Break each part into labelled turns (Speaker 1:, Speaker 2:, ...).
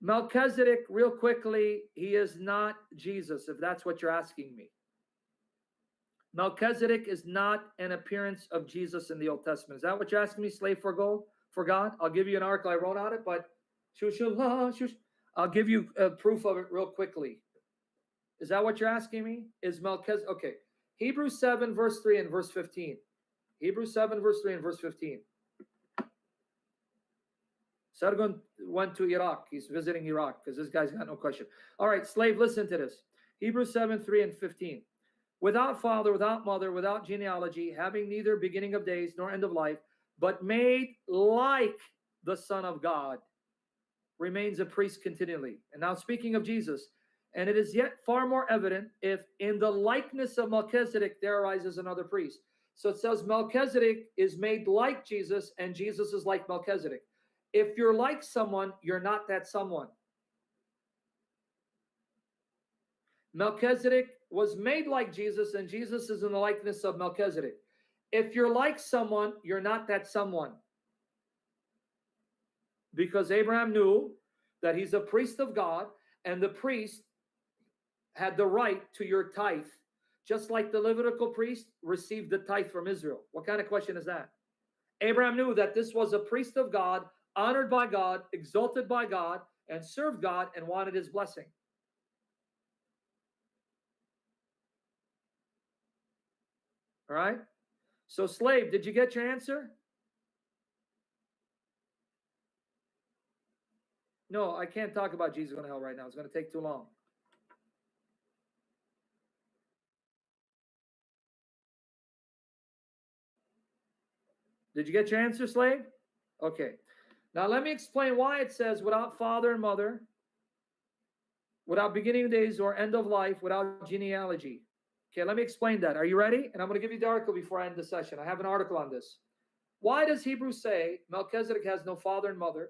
Speaker 1: Melchizedek, real quickly, he is not Jesus, if that's what you're asking me. Melchizedek is not an appearance of Jesus in the Old Testament. Is that what you're asking me, slave for gold, for God? I'll give you an article I wrote on it, but I'll give you proof of it real quickly. Is that what you're asking me? Is Melchizedek? Okay. Hebrews 7, verse 3 and verse 15. Hebrews 7, verse 3 and verse 15. Sargon went to Iraq. He's visiting Iraq because this guy's got no question. All right, slave, listen to this. Hebrews 7, 3 and 15. Without father, without mother, without genealogy, having neither beginning of days nor end of life, but made like the Son of God, remains a priest continually. And now speaking of Jesus, and it is yet far more evident if in the likeness of Melchizedek there arises another priest. So it says Melchizedek is made like Jesus and Jesus is like Melchizedek. If you're like someone, you're not that someone. Melchizedek was made like Jesus and Jesus is in the likeness of Melchizedek. If you're like someone, you're not that someone. Because Abraham knew that he's a priest of God and the priest had the right to your tithe, just like the Levitical priest received the tithe from Israel. What kind of question is that? Abraham knew that this was a priest of God, honored by God, exalted by God, and served God and wanted his blessing. All right? So slave, did you get your answer? No, I can't talk about Jesus going to hell right now. It's going to take too long. Did you get your answer, slave? Okay. Now let me explain why it says without father and mother, without beginning of days or end of life, without genealogy. Okay, let me explain that. Are you ready? And I'm going to give you the article before I end the session. I have an article on this. Why does Hebrews say Melchizedek has no father and mother,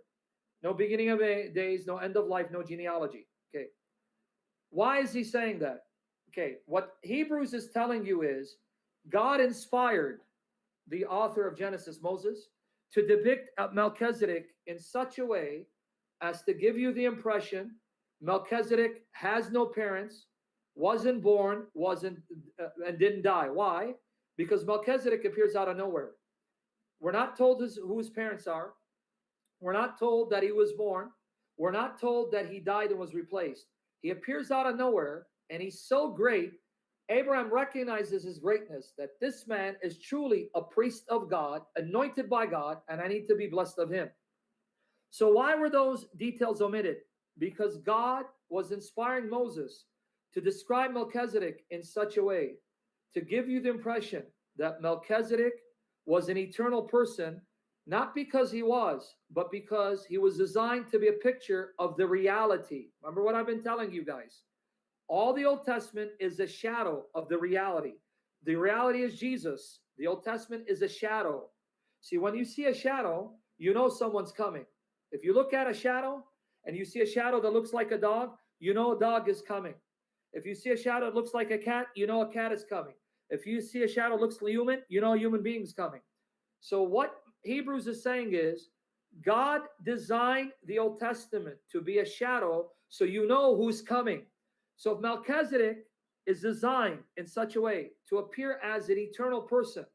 Speaker 1: no beginning of days, no end of life, no genealogy? Okay. Why is he saying that? Okay, what Hebrews is telling you is God inspired the author of Genesis, Moses, to depict Melchizedek in such a way as to give you the impression Melchizedek has no parents, wasn't born, and didn't die. Why? Because Melchizedek appears out of nowhere. We're not told who his parents are. We're not told that he was born. We're not told that he died and was replaced. He appears out of nowhere, and he's so great, Abraham recognizes his greatness, that this man is truly a priest of God, anointed by God, and I need to be blessed of him. So why were those details omitted? Because God was inspiring Moses to describe Melchizedek in such a way, to give you the impression that Melchizedek was an eternal person, not because he was, but because he was designed to be a picture of the reality. Remember what I've been telling you guys. All the Old Testament is a shadow of the reality. The reality is Jesus. The Old Testament is a shadow. See, when you see a shadow, you know someone's coming. If you look at a shadow and you see a shadow that looks like a dog, you know a dog is coming. If you see a shadow that looks like a cat, you know a cat is coming. If you see a shadow that looks like human, you know a human being is coming. So what Hebrews is saying is God designed the Old Testament to be a shadow so you know who's coming. So if Melchizedek is designed in such a way to appear as an eternal person,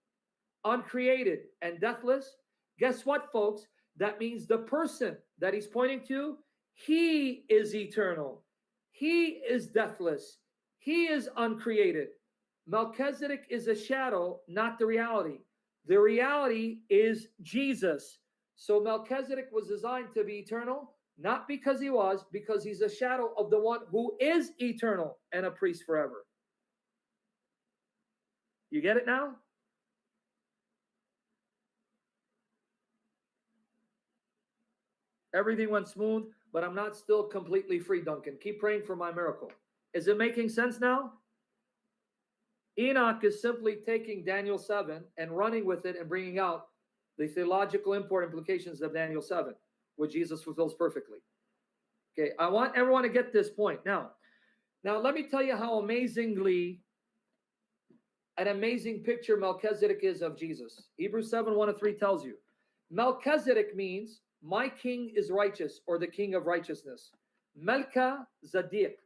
Speaker 1: uncreated and deathless, guess what, folks? That means the person that he's pointing to, he is eternal. He is deathless. He is uncreated. Melchizedek is a shadow, not the reality. The reality is Jesus. So Melchizedek was designed to be eternal, not because he was, because he's a shadow of the one who is eternal and a priest forever. You get it now? Everything went smooth, but I'm not still completely free, Duncan. Keep praying for my miracle. Is it making sense now? Enoch is simply taking Daniel 7 and running with it and bringing out the theological import implications of Daniel 7, which Jesus fulfills perfectly. Okay, I want everyone to get this point. Now let me tell you how an amazing picture Melchizedek is of Jesus. Hebrews 7, 1-3 tells you. Melchizedek means my king is righteous, or the king of righteousness. Melchizedek,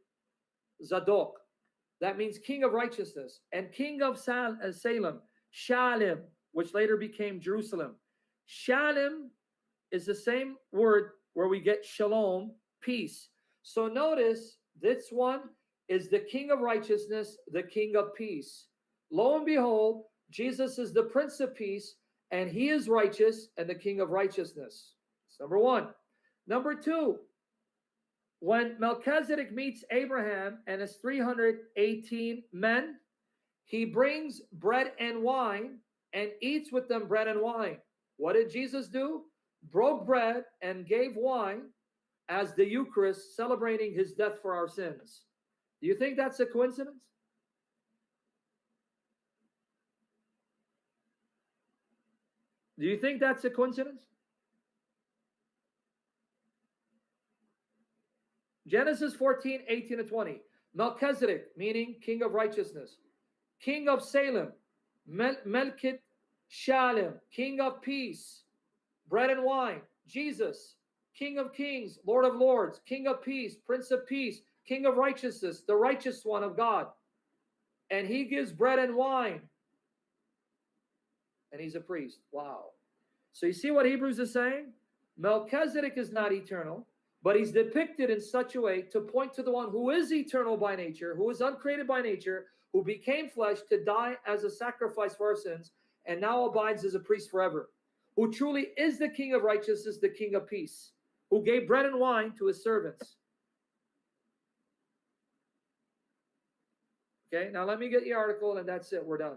Speaker 1: Zadok. That means king of righteousness. And king of Salem, Shalem, which later became Jerusalem. Shalem is the same word where we get shalom, peace. So notice this one is the king of righteousness, the king of peace. Lo and behold, Jesus is the Prince of Peace, and he is righteous and the king of righteousness. That's number one. Number two, when Melchizedek meets Abraham and his 318 men, he brings bread and wine and eats with them bread and wine. What did Jesus do? Broke bread and gave wine as the Eucharist, celebrating his death for our sins. Do you think that's a coincidence? Do you think that's a coincidence? Genesis 14, 18 to 20. Melchizedek, meaning king of righteousness. King of Salem, Melchizedek Shalem, king of peace, bread and wine. Jesus, King of kings, Lord of lords, King of peace, Prince of peace, King of righteousness, the righteous one of God. And he gives bread and wine. And he's a priest. Wow. So you see what Hebrews is saying? Melchizedek is not eternal, but he's depicted in such a way to point to the one who is eternal by nature, who is uncreated by nature, who became flesh to die as a sacrifice for our sins, and now abides as a priest forever, who truly is the King of righteousness, the King of peace, who gave bread and wine to his servants. Okay, now let me get the article, and that's it. We're done.